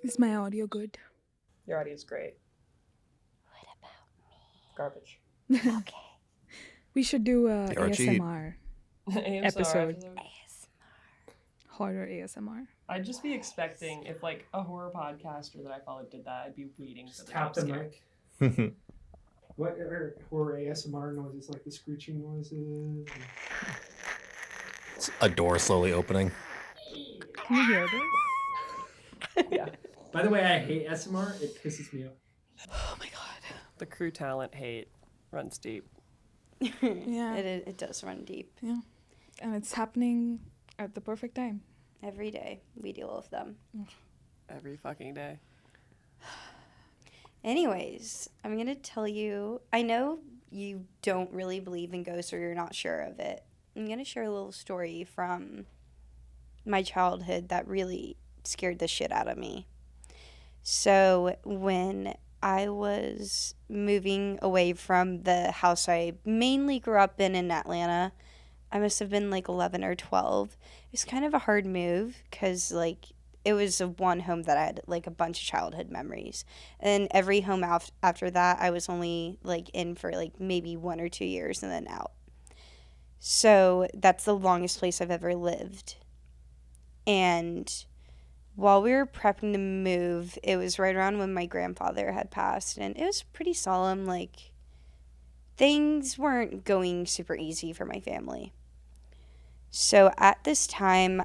Is my audio good? Your audio's great. What about me? Garbage. Okay. We should do a They are cheap. ASMR ASMR episode. ASMR. Horror ASMR. I'd just be expecting if like a horror podcaster that I followed did that, I'd be waiting for the Tap jump the scare. mic. What are horror ASMR noises, like the screeching noises? A door slowly opening. Can you hear this? Yeah. By the way, I hate ASMR. It pisses me off. Oh my god. The crew talent hate runs deep. Yeah. It does run deep. Yeah. And it's happening at the perfect time. Every day we deal with them. Every fucking day. Anyways, I'm going to tell you, I know you don't really believe in ghosts or you're not sure of it. I'm going to share a little story from my childhood that really scared the shit out of me. So when I was moving away from the house I mainly grew up in Atlanta, I must have been like 11 or 12. It was kind of a hard move because like it was a one home that I had like a bunch of childhood memories. And every home after that, I was only like in for like maybe 1 or 2 years and then out. So that's the longest place I've ever lived. And while we were prepping to move, it was right around when my grandfather had passed. And it was pretty solemn. Like, things weren't going super easy for my family. So at this time,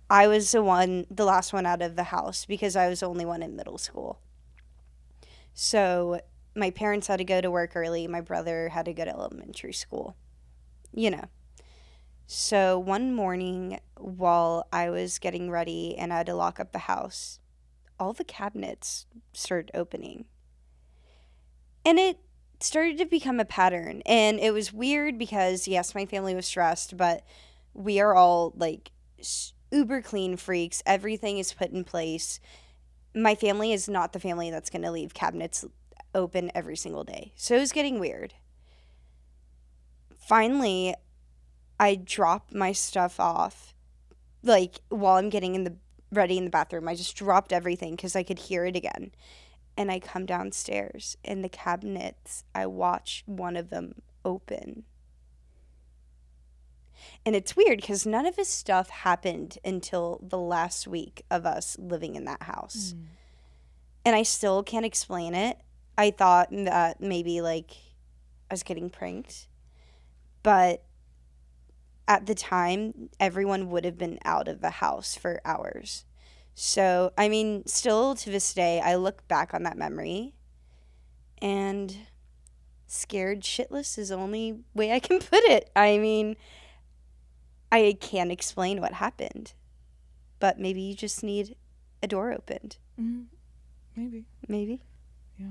I was the last one out of the house because I was the only one in middle school. So my parents had to go to work early. My brother had to go to elementary school. You know. So one morning while I was getting ready and I had to lock up the house, all the cabinets started opening. And it started to become a pattern. And it was weird because, yes, my family was stressed, but we are all like uber clean freaks. Everything is put in place. My family is not the family that's going to leave cabinets open every single day. So it was getting weird. Finally, I drop my stuff off, like, while I'm getting ready in the bathroom. I just dropped everything because I could hear it again. And I come downstairs, and the cabinets, I watch one of them open. And it's weird because none of his stuff happened until the last week of us living in that house. And I still can't explain it. I thought that maybe, like, I was getting pranked. But at the time, everyone would have been out of the house for hours. So, I mean, still to this day, I look back on that memory and scared shitless is the only way I can put it. I mean, I can't explain what happened, but maybe you just need a door opened. Maybe. Maybe. Yeah.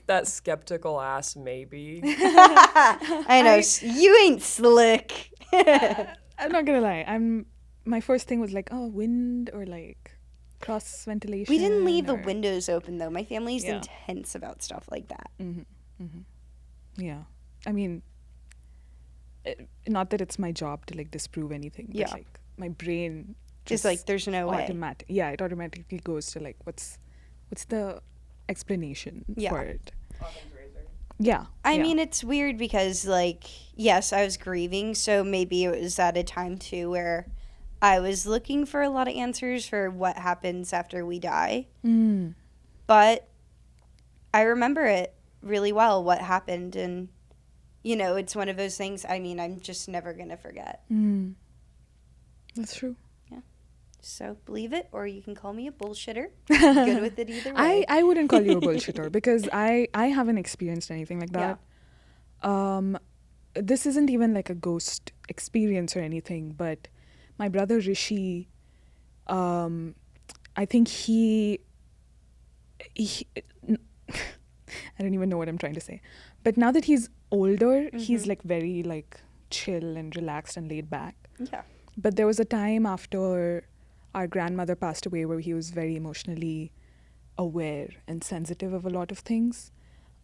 That skeptical ass maybe. I know, you ain't slick. I'm not gonna lie. My first thing was like, oh, wind or like cross ventilation. We didn't leave the or... windows open though. My family's Yeah. intense about stuff like that. Yeah. I mean, not that it's my job to like disprove anything, but Yeah. like my brain Just like there's no way. it automatically goes to like what's the explanation for it. Yeah. I mean, it's weird because, like, yes, I was grieving, so maybe it was at a time, too, where I was looking for a lot of answers for what happens after we die. But I remember it really well, what happened, and, you know, it's one of those things, I mean, I'm just never going to forget. That's true. So, believe it, or you can call me a bullshitter. Good with it either way. I wouldn't call you a bullshitter because I haven't experienced anything like that. This isn't even like a ghost experience or anything, but my brother Rishi, I think he I don't even know what I'm trying to say. But now that he's older, he's like very like chill and relaxed and laid back. Yeah. But there was a time after our grandmother passed away where he was very emotionally aware and sensitive of a lot of things.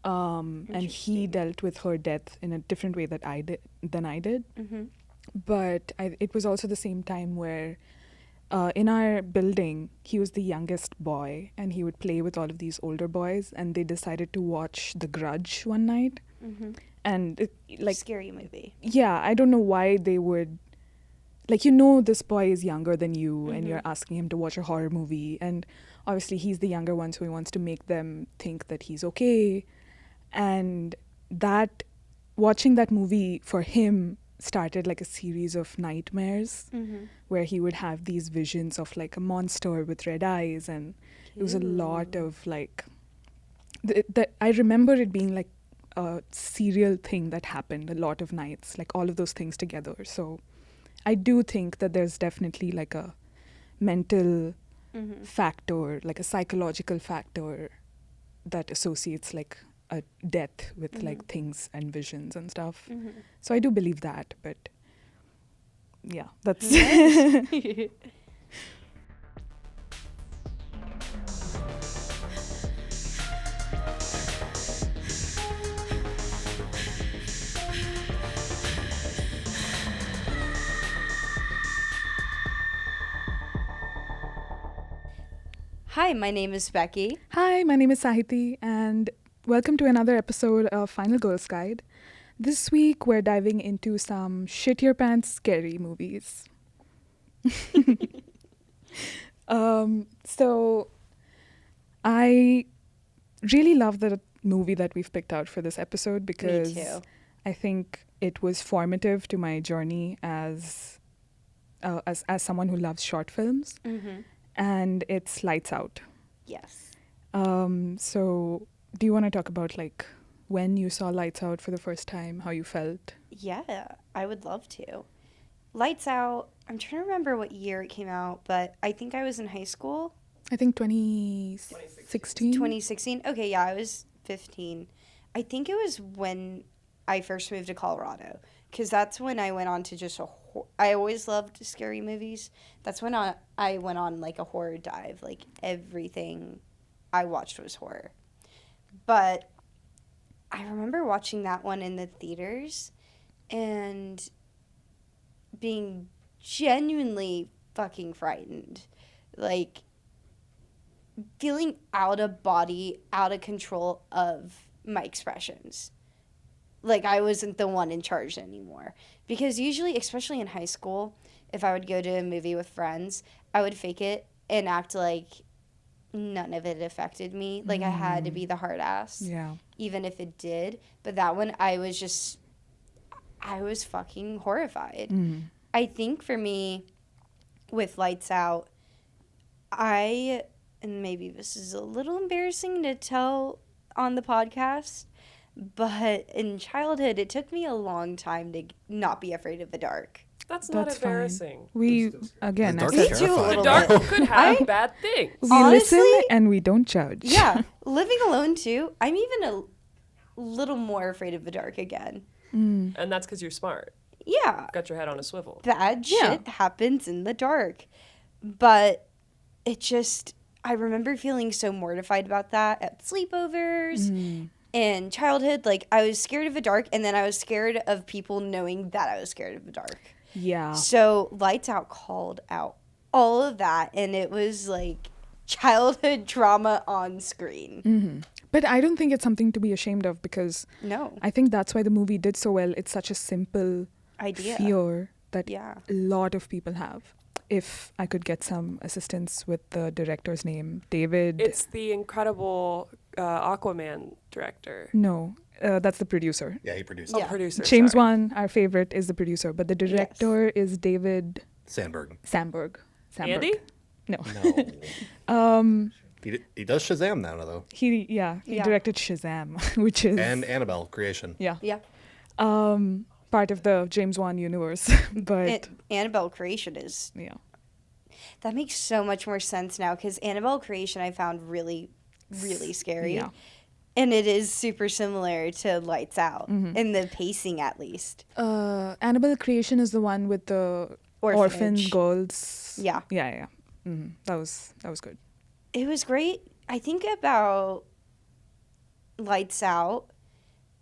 And he dealt with her death in a different way than I did. But it was also the same time where in our building, he was the youngest boy, and he would play with all of these older boys, and they decided to watch The Grudge one night. Mm-hmm. And Scary movie. yeah, I don't know why they would, this boy is younger than you, and you're asking him to watch a horror movie, and obviously he's the younger one, so he wants to make them think that he's okay. And that, watching that movie for him started like a series of nightmares where he would have these visions of like a monster with red eyes, and it was a lot of like I remember it being like a serial thing that happened a lot of nights, like all of those things together. So I do think that there's definitely like a mental factor, like a psychological factor that associates like a death with like things and visions and stuff. So I do believe that, but yeah, that's Hi, my name is Becky. Hi, my name is Sahiti, and welcome to another episode of Final Girls Guide. This week, we're diving into some shit your pants scary movies. So, I really love the movie that we've picked out for this episode because Me too. I think it was formative to my journey as someone who loves short films, and it's Lights Out. Yes. So do you want to talk about like when you saw Lights Out for the first time, how you felt? Yeah, I would love to. Lights Out, I'm trying to remember what year it came out, but I think I was in high school. I think 2016. 2016? Okay, yeah, I was 15. I think it was when I first moved to Colorado, because that's when I went on to just I always loved scary movies. That's when I went on like a horror dive. Like everything I watched was horror. But I remember watching that one in the theaters and being genuinely fucking frightened. Like feeling out of body, out of control of my expressions. Like I wasn't the one in charge anymore. Because usually, especially in high school, if I would go to a movie with friends, I would fake it and act like none of it affected me. Like I had to be the hard ass. Yeah. Even if it did. But that one, I was fucking horrified. I think for me, with Lights Out, and maybe this is a little embarrassing to tell on the podcast, but in childhood, it took me a long time to not be afraid of the dark. That's not That's embarrassing. Fine. We, again, The I dark said, is Me too, a terrifying. little The dark bit. could have bad things. we Honestly- listen and we don't judge. Yeah, living alone too. I'm even a little more afraid of the dark again. And that's because you're smart. Yeah, Got your head on a swivel. bad Yeah. shit happens in the dark. But it just, I remember feeling so mortified about that at sleepovers. In childhood, like I was scared of the dark, and then I was scared of people knowing that I was scared of the dark. Yeah. So Lights Out called out all of that, and it was like childhood trauma on screen. But I don't think it's something to be ashamed of because No I think that's why the movie did so well. It's such a simple idea. fear that Yeah. a lot of people have. If I could get some assistance with the director's name, David. It's the incredible Aquaman director. No, that's the producer. Yeah, he produced Oh, Yeah. producer. James sorry. Wan, our favorite, is the producer, but the director is David Sandberg. Samberg. Andy? No. No. He does Shazam now, though. He Yeah. directed Shazam, which is And Annabelle Creation. yeah, Yeah. part of the James Wan universe. But Annabelle Creation is, yeah, that makes so much more sense now, because Annabelle Creation I found really, really scary. Yeah. And it is super similar to Lights Out, in the pacing at least. Annabelle Creation is the one with the orphan Orphanage. girls. Yeah. Yeah. That was good. It was great. I think about Lights Out,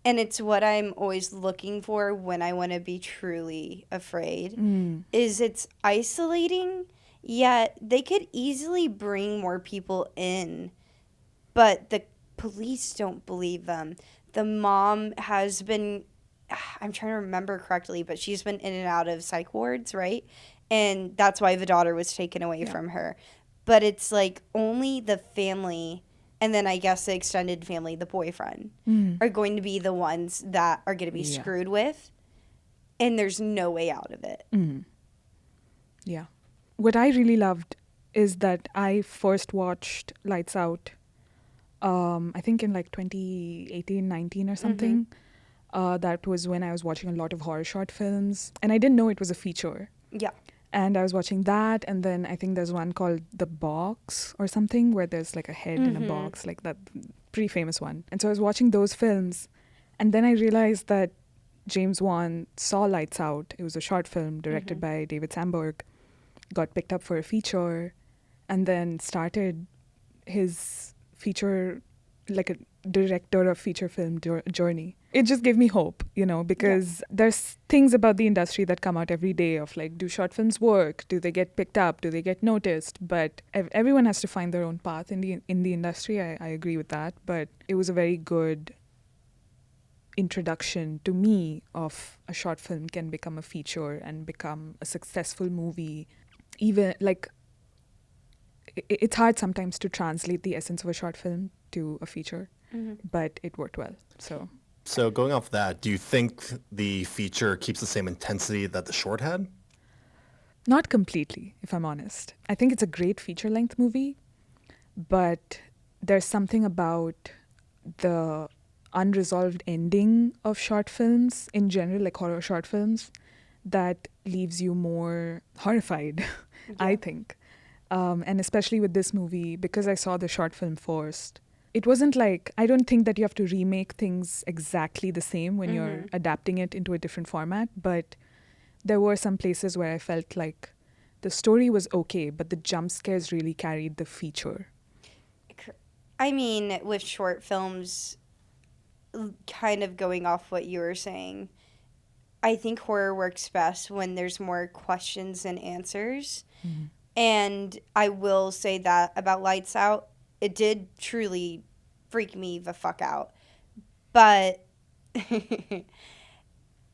and it's what I'm always looking for when I want to be truly afraid, is it's isolating, Yet they could easily bring more people in, but the police don't believe them. The mom has been, I'm trying to remember correctly, but she's been in and out of psych wards, right? And that's why the daughter was taken away from her. But it's like only the family, and then I guess the extended family, the boyfriend, are going to be the ones that are going to be screwed with. And there's no way out of it. Yeah. What I really loved is that I first watched Lights Out, I think in like 2018, 19 or something. That was when I was watching a lot of horror short films. And I didn't know it was a feature. Yeah. And I was watching that. And then I think there's one called The Box or something where there's like a head in a box, like that pretty famous one. And so I was watching those films. And then I realized that James Wan saw Lights Out. It was a short film directed by David Sandberg, got picked up for a feature, and then started his feature, like a director of feature film journey. It just gave me hope, because there's things about the industry that come out every day of like, do short films work? Do they get picked up? Do they get noticed? But everyone has to find their own path in the industry. I agree with that. But it was a very good introduction to me of a short film can become a feature and become a successful movie. Even like it's hard sometimes to translate the essence of a short film to a feature, but it worked well. So going off that, do you think the feature keeps the same intensity that the short had? Not completely, if I'm honest. I think it's a great feature-length movie, but there's something about the unresolved ending of short films in general, like horror short films, that leaves you more horrified, I think. And especially with this movie, because I saw the short film first, it wasn't like, I don't think that you have to remake things exactly the same when you're adapting it into a different format, but there were some places where I felt like the story was okay, but the jump scares really carried the feature. I mean, with short films, kind of going off what you were saying, I think horror works best when there's more questions than answers. And I will say that about Lights Out, it did truly freak me the fuck out. But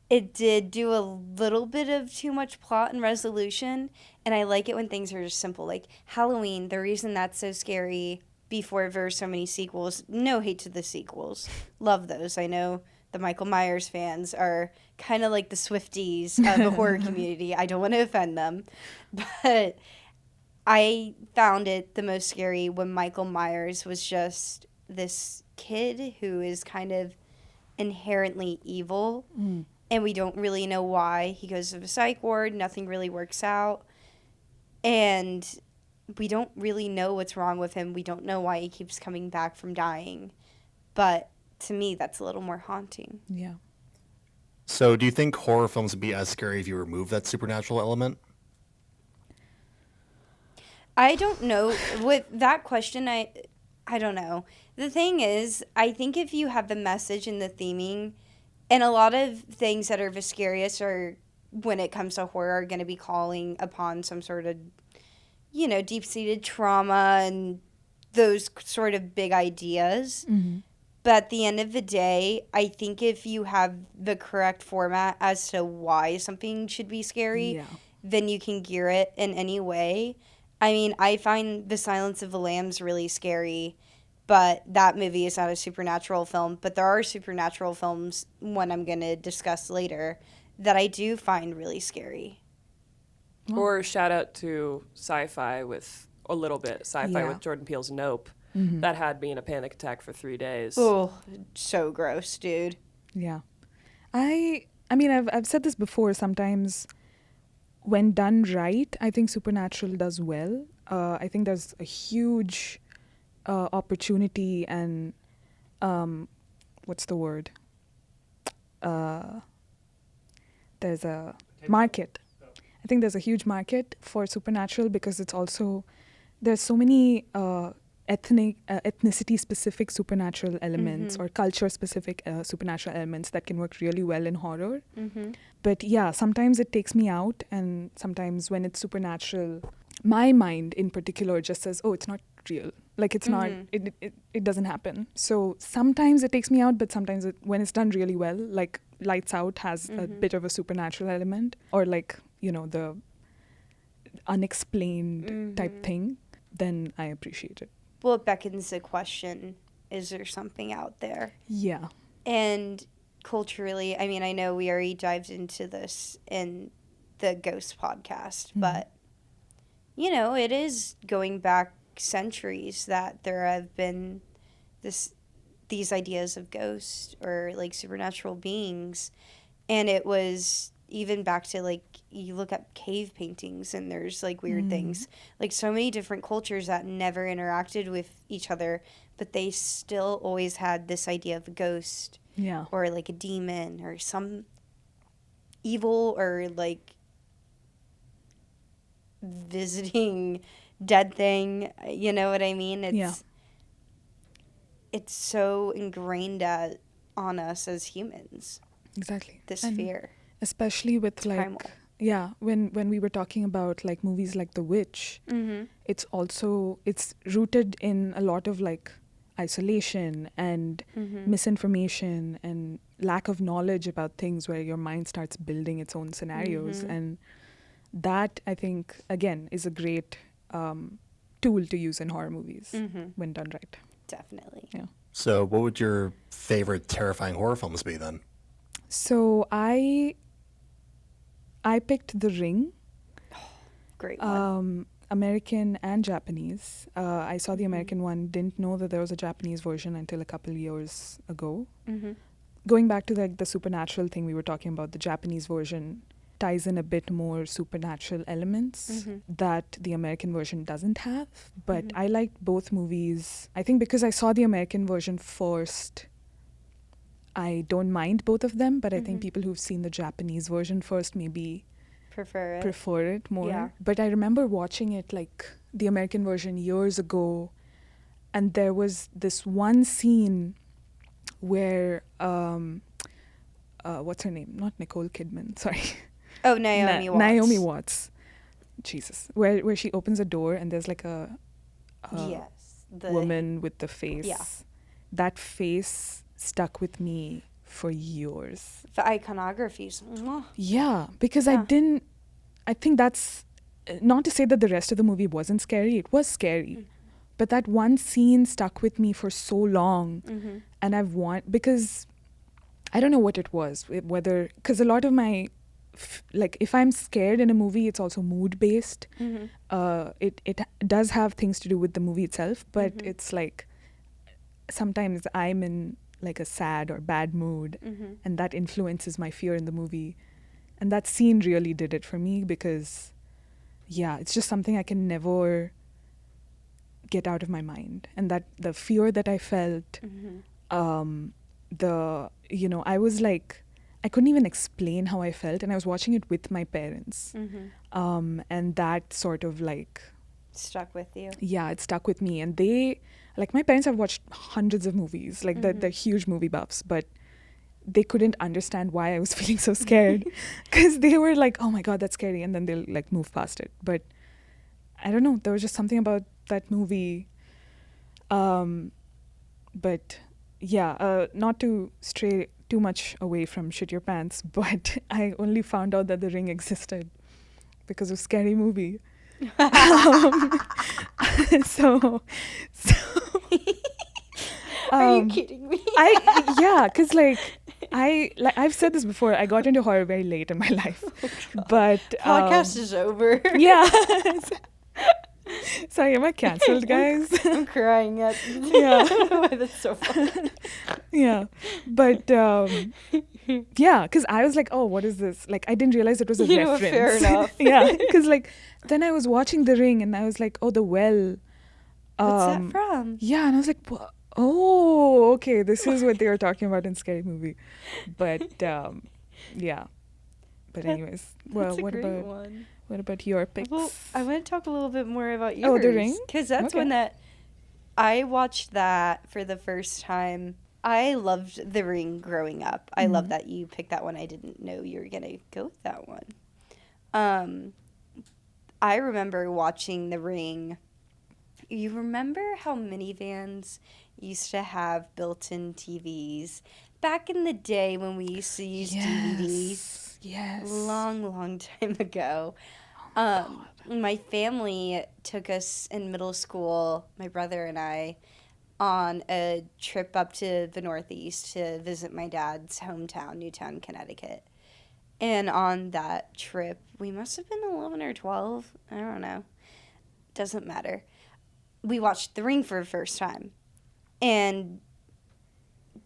it did do a little bit of too much plot and resolution. And I like it when things are just simple. Like Halloween, the reason that's so scary before there were so many sequels, no hate to the sequels. Love those. I know the Michael Myers fans are kind of like the Swifties of the horror community. I don't want to offend them. But I found it the most scary when Michael Myers was just this kid who is kind of inherently evil, and we don't really know why. He goes to the psych ward, nothing really works out, and we don't really know what's wrong with him. We don't know why he keeps coming back from dying, but to me, that's a little more haunting. Yeah. So do you think horror films would be as scary if you remove that supernatural element? I don't know. With that question, I don't know. The thing is, I think if you have the message and the theming, and a lot of things that are the scariest are, when it comes to horror, are going to be calling upon some sort of, deep-seated trauma and those sort of big ideas. But at the end of the day, I think if you have the correct format as to why something should be scary, then you can gear it in any way. I mean, I find The Silence of the Lambs really scary, but that movie is not a supernatural film. But there are supernatural films, one I'm going to discuss later, that I do find really scary. Or shout out to sci-fi with a little bit. Sci-fi with Jordan Peele's Nope. That had me in a panic attack for 3 days. Oh, so gross, dude. Yeah. I mean, I've said this before. Sometimes when done right, I think Supernatural does well. I think there's a huge opportunity and what's the word? There's a market. I think there's a huge market for Supernatural because it's also, there's so many ethnicity-specific supernatural elements or culture-specific supernatural elements that can work really well in horror. But yeah, sometimes it takes me out, and sometimes when it's supernatural, my mind in particular just says, oh, it's not real. Like, it's not, it doesn't happen. So sometimes it takes me out, but sometimes when it's done really well, like Lights Out has a bit of a supernatural element, or like, you know, the unexplained type thing, then I appreciate it. Well, it beckons the question, is there something out there? Yeah. And culturally, I mean, I know we already dived into this in the Ghost podcast, but, you know, it is going back centuries that there have been these ideas of ghosts or like supernatural beings, and it was even back to like you look at cave paintings and there's like weird things, like so many different cultures that never interacted with each other, but they still always had this idea of a ghost, or like a demon or some evil or like visiting dead thing, you know what I mean? It's so ingrained on us as humans. Exactly. This and fear. Especially with it's like primal. When we were talking about like movies like The Witch, it's rooted in a lot of like isolation and misinformation and lack of knowledge about things, where your mind starts building its own scenarios, and that, I think, again, is a great tool to use in horror movies when done right. Definitely. Yeah. So what would your favorite terrifying horror films be then? So I picked The Ring. Great one. American and Japanese. I saw the American one, didn't know that there was a Japanese version until a couple years ago. Going back to like the supernatural thing we were talking about, the Japanese version ties in a bit more supernatural elements that the American version doesn't have. But I liked both movies. I think because I saw the American version first, I don't mind both of them, but I think people who've seen the Japanese version first maybe prefer it more. Yeah. But I remember watching it, like the American version, years ago, and there was this one scene where what's her name? Not Nicole Kidman, sorry. Oh, Naomi Watts. Naomi Watts. Jesus. Where she opens a door and there's like a woman with the face. Yeah. That face stuck with me for years. The iconographies. Yeah, because I think that's, not to say that the rest of the movie wasn't scary. It was scary. But that one scene stuck with me for so long. And because I don't know what it was, because a lot of my, like if I'm scared in a movie, it's also mood based. It does have things to do with the movie itself, but it's like sometimes I'm in like a sad or bad mood, and that influences my fear in the movie. And that scene really did it for me, because it's just something I can never get out of my mind. And that the fear that I felt, I was like, I couldn't even explain how I felt, and I was watching it with my parents. And that sort of like stuck with you. Yeah, it stuck with me. And like my parents have watched hundreds of movies, like they're huge movie buffs, but they couldn't understand why I was feeling so scared, because they were like, oh my God, that's scary. And then they'll like move past it. But I don't know, there was just something about that movie. But yeah, not to stray too much away from Shit Your Pants, but I only found out that The Ring existed because of Scary Movie. So are you kidding me? Because I've said this before, I got into horror very late in my life. But podcast is over. Yeah. Sorry, am I cancelled, guys? I'm crying at that's so fun. Yeah. But because I was like, oh, what is this? Like, I didn't realize it was a reference. Fair enough. Yeah, because like then I was watching The Ring and I was like, oh, the well. What's that from? Yeah, and I was like, oh, okay, this is what they were talking about in Scary Movie. But yeah. But anyways, well, what about your picks? Well, I want to talk a little bit more about yours. Oh, The Ring? Because that's one that I watched that for the first time. I loved The Ring growing up. I love that you picked that one. I didn't know you were going to go with that one. I remember watching The Ring. You remember how minivans used to have built-in TVs back in the day when we used to use DVDs? Yes. Long time ago. My family took us in middle school, my brother and I, on a trip up to the Northeast to visit my dad's hometown, Newtown, Connecticut. And on that trip, we must have been 11 or 12. I don't know. Doesn't matter. We watched The Ring for the first time. And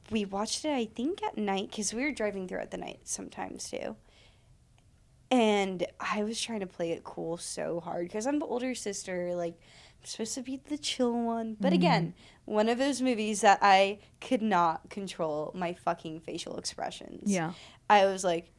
we watched it, I think, at night, because we were driving throughout the night sometimes, too. And I was trying to play it cool so hard, because I'm the older sister, like, I'm supposed to be the chill one. But again, one of those movies that I could not control my fucking facial expressions. Yeah. I was like,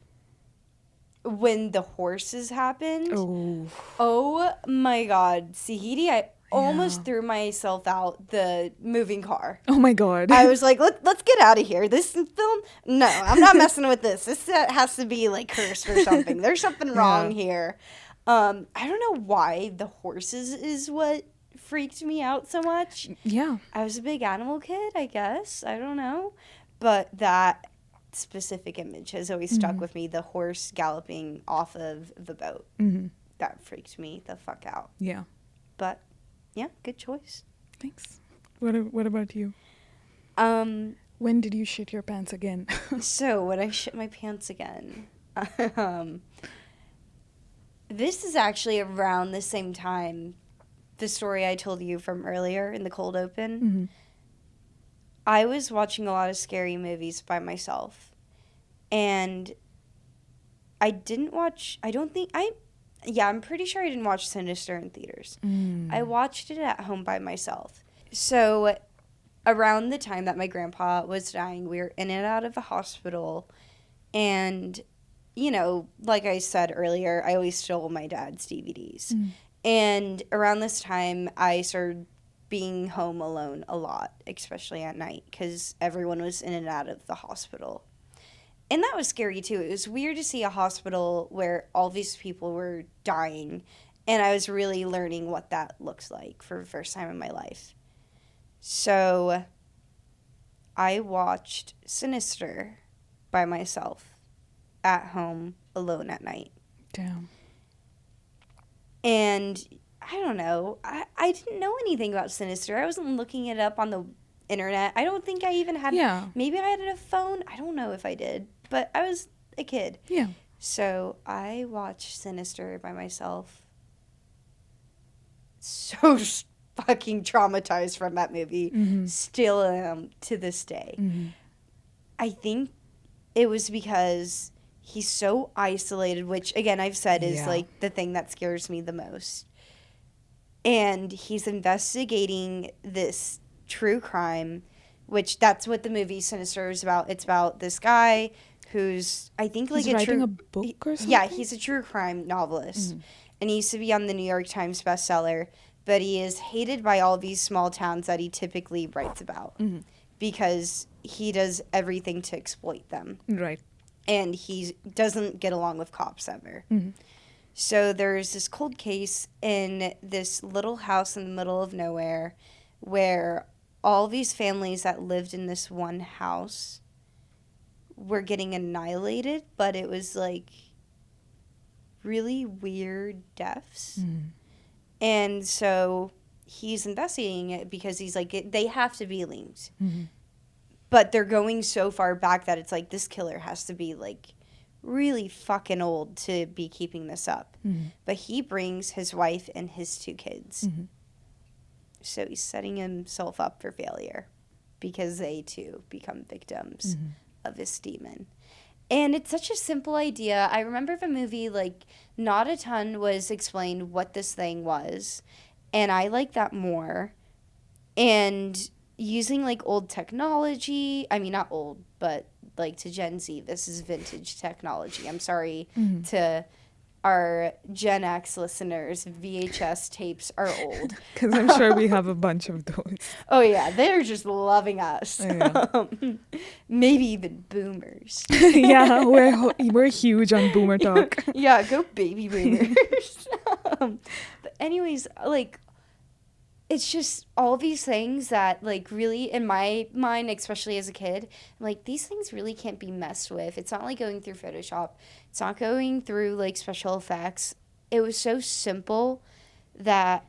when the horses happened, oh my God, Sahiti, I almost threw myself out the moving car. Oh my God. I was like, let's get out of here. This film, no, I'm not messing with this. This has to be like cursed or something. There's something wrong here. I don't know why the horses is what freaked me out so much. Yeah. I was a big animal kid, I guess. I don't know. But that specific image has always stuck with me, the horse galloping off of the boat. That freaked me the fuck out. Yeah. But yeah, good choice. Thanks. What about you? When did you shit your pants again? So when I shit my pants again, this is actually around the same time the story I told you from earlier in the cold open. I was watching a lot of scary movies by myself, and I'm pretty sure I didn't watch Sinister in theaters. I watched it at home by myself. So around the time that my grandpa was dying, we were in and out of the hospital, and, you know, like I said earlier, I always stole my dad's DVDs. And around this time, I started being home alone a lot, especially at night, because everyone was in and out of the hospital. And that was scary, too. It was weird to see a hospital where all these people were dying, and I was really learning what that looks like for the first time in my life. So I watched Sinister by myself at home alone at night. Damn. And I don't know. I didn't know anything about Sinister. I wasn't looking it up on the internet. I don't think I even had... Yeah. Maybe I had a phone. I don't know if I did. But I was a kid. Yeah. So I watched Sinister by myself. So fucking traumatized from that movie. Still am to this day. I think it was because he's so isolated, which, again, I've said is, like, the thing that scares me the most. And he's investigating this true crime, which that's what the movie Sinister is about. It's about this guy who's, I think, like, he's writing a book or something? Yeah, he's a true crime novelist. And he used to be on the New York Times bestseller, but he is hated by all these small towns that he typically writes about because he does everything to exploit them. Right. And he doesn't get along with cops ever. So there's this cold case in this little house in the middle of nowhere where all these families that lived in this one house were getting annihilated, but it was like really weird deaths. And so he's investigating it because he's like, they have to be linked. But they're going so far back that it's like, this killer has to be like really fucking old to be keeping this up. But he brings his wife and his 2 kids. So he's setting himself up for failure because they too become victims of this demon. And it's such a simple idea. I remember the movie, like, not a ton was explained what this thing was. And I like that more. And using, like, old technology, I mean, not old, but, like, to Gen Z, this is vintage technology. I'm sorry to our Gen X listeners, VHS tapes are old. Because I'm sure we have a bunch of those. Oh, yeah. They're just loving us. Yeah. Maybe even boomers. Yeah, we're huge on boomer talk. Yeah, go baby boomers. But anyways, like, it's just all these things that, like, really, in my mind, especially as a kid, I'm like, these things really can't be messed with. It's not like going through Photoshop. It's not going through, like, special effects. It was so simple that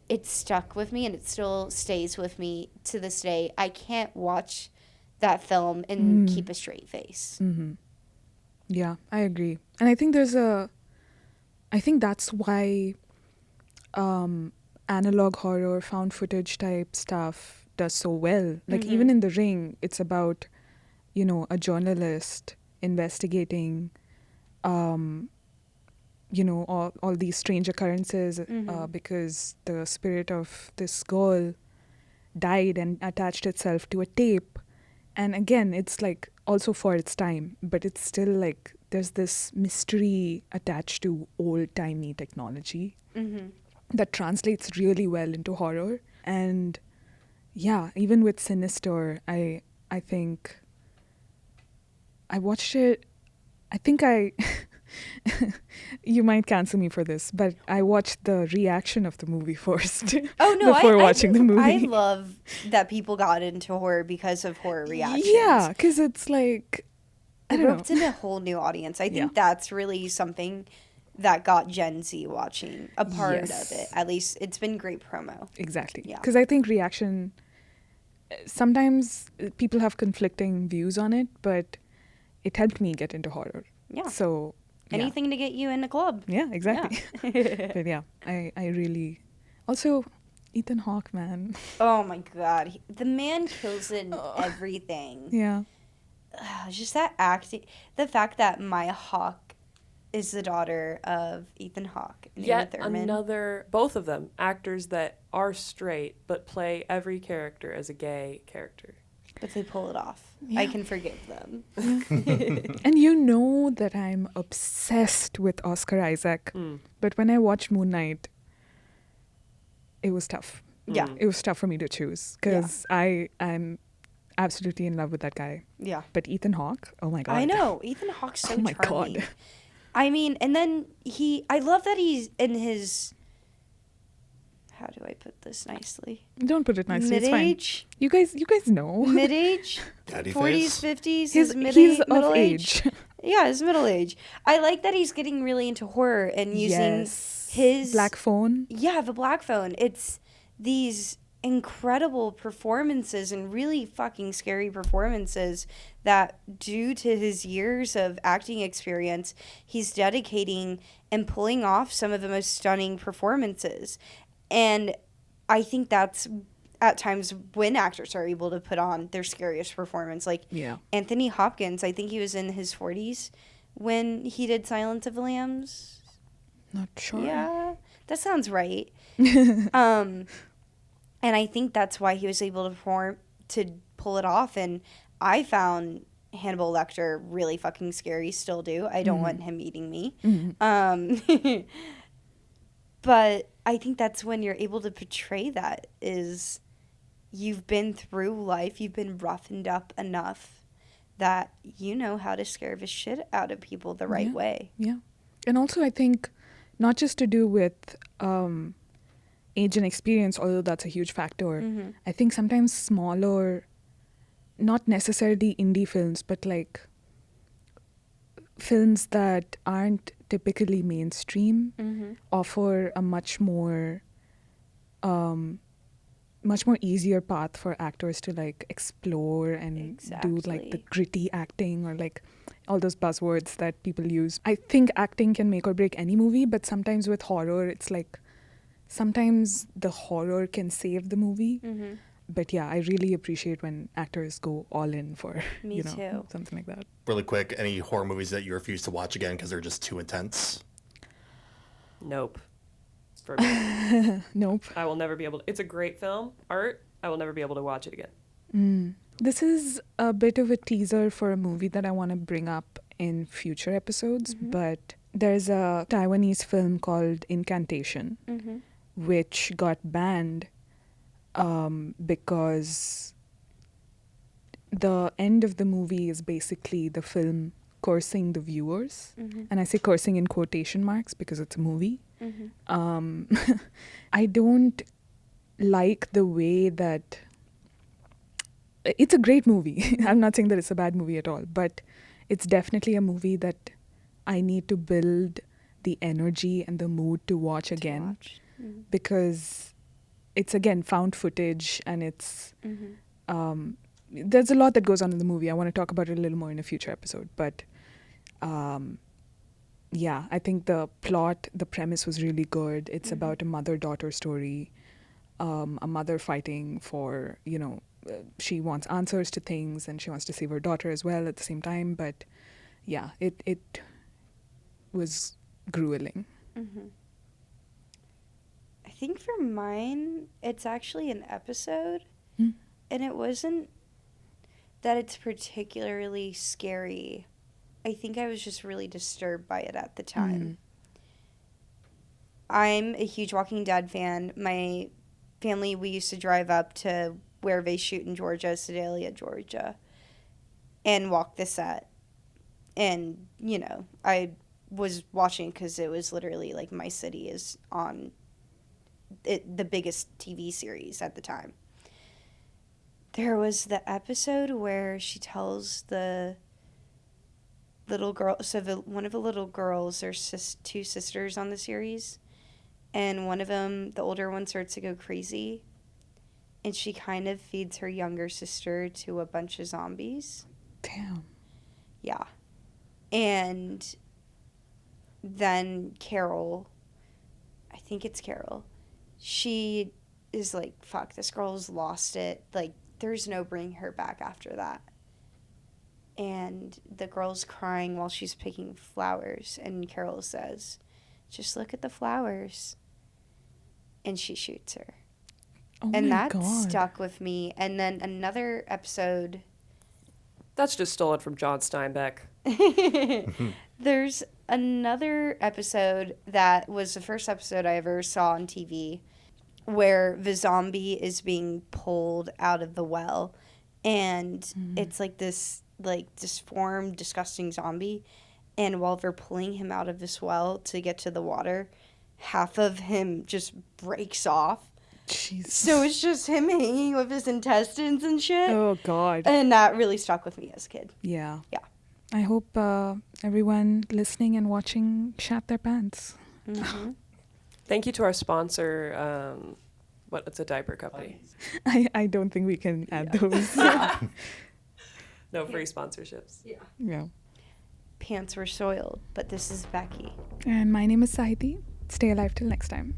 it stuck with me, and it still stays with me to this day. I can't watch that film and keep a straight face. Mm-hmm. Yeah, I agree. And I think that's why analog horror, found footage type stuff does so well. Like, even in The Ring, it's about, a journalist investigating, all these strange occurrences because the spirit of this girl died and attached itself to a tape. And again, it's like also for its time, but it's still like there's this mystery attached to old-timey technology that translates really well into horror. And yeah, even with Sinister, I think I watched it. I think you might cancel me for this, but I watched the reaction of the movie first. Oh no! Before watching the movie. I love that people got into horror because of horror reactions. Yeah, because it's like it roped in a whole new audience. I think that's really something that got Gen Z watching a part of it. At least it's been great promo. Exactly. Yeah. Because I think reaction. Sometimes people have conflicting views on it, but it helped me get into horror. Yeah. So. Anything to get you in a club. Yeah, exactly. Yeah. But yeah, I really... Also, Ethan Hawke, man. Oh my God. The man kills in everything. Yeah. Just that acting. The fact that Maya Hawke is the daughter of Ethan Hawke. Yet another... Both of them, actors that are straight, but play every character as a gay character. But they pull it off. Yeah. I can forgive them. And you know that I'm obsessed with Oscar Isaac. But when I watched Moon Knight, it was tough. Yeah. It was tough for me to choose because I'm absolutely in love with that guy. Yeah. But Ethan Hawke, oh my God. I know. Ethan Hawke's so charming. Oh my God. I mean, and then I love that he's in his... How do I put this nicely? Don't put it nicely. Mid-age? It's fine. You guys know. Mid-age? Daddy 40s, face. 50s? He's middle of age? Yeah, his middle age. I like that he's getting really into horror and using his... Black Phone? Yeah, the Black Phone. It's these incredible performances and really fucking scary performances that, due to his years of acting experience, he's dedicating and pulling off some of the most stunning performances. And I think that's at times when actors are able to put on their scariest performance. Like Anthony Hopkins, I think he was in his 40s when he did Silence of the Lambs. Not sure. Yeah, that sounds right. And I think that's why he was able to pull it off. And I found Hannibal Lecter really fucking scary, still do. I don't want him eating me. But I think that's when you're able to portray that, is you've been through life, you've been roughened up enough that you know how to scare the shit out of people the right way. Yeah. And also I think not just to do with age and experience, although that's a huge factor. I think sometimes smaller, not necessarily indie films, but like films that aren't typically mainstream offer a much more easier path for actors to like explore and do like the gritty acting, or like all those buzzwords that people use. I think acting can make or break any movie, but sometimes with horror, it's like sometimes the horror can save the movie. But yeah, I really appreciate when actors go all in for, something like that. Really quick, any horror movies that you refuse to watch again because they're just too intense? Nope. For me. Nope. I will never be able to. It's a great film, art. I will never be able to watch it again. This is a bit of a teaser for a movie that I want to bring up in future episodes, but there's a Taiwanese film called Incantation, which got banned because the end of the movie is basically the film cursing the viewers. And I say cursing in quotation marks because it's a movie. I don't like the way that... It's a great movie. I'm not saying that it's a bad movie at all, but it's definitely a movie that I need to build the energy and the mood to watch again. Because it's, again, found footage, and it's... there's a lot that goes on in the movie. I want to talk about it a little more in a future episode. But yeah, I think the plot, the premise was really good. It's about a mother-daughter story. A mother fighting for, she wants answers to things, and she wants to save her daughter as well at the same time. But yeah, it was grueling. I think for mine, it's actually an episode. And it wasn't that it's particularly scary. I think I was just really disturbed by it at the time. I'm a huge Walking Dead fan. My family, we used to drive up to where they shoot in Georgia, Sedalia, Georgia, and walk the set. And, I was watching because it was literally like My City is on the biggest TV series at the time. There was the episode where she tells the little girl, one of the little girls, there's two sisters on the series, and one of them, the older one, starts to go crazy, and she kind of feeds her younger sister to a bunch of zombies. Damn. Yeah. And then Carol, I think it's Carol, she is like, fuck, this girl's lost it. Like, there's no bringing her back after that. And the girl's crying while she's picking flowers, and Carol says, just look at the flowers. And she shoots her. Oh and my that God. stuck with me. And then another episode... That's just stolen from John Steinbeck. There's another episode that was the first episode I ever saw on TV where the zombie is being pulled out of the well, and it's like this disformed, disgusting zombie, and while they're pulling him out of this well to get to the water, half of him just breaks off. Jesus. So it's just him hanging with his intestines and shit. Oh, God. And that really stuck with me as a kid. Yeah. Yeah. I hope everyone listening and watching shat their pants. Thank you to our sponsor. It's a diaper company. I don't think we can add those. No free sponsorships. Yeah. Pants were soiled, but this is Becky. And my name is Sahiti. Stay alive till next time.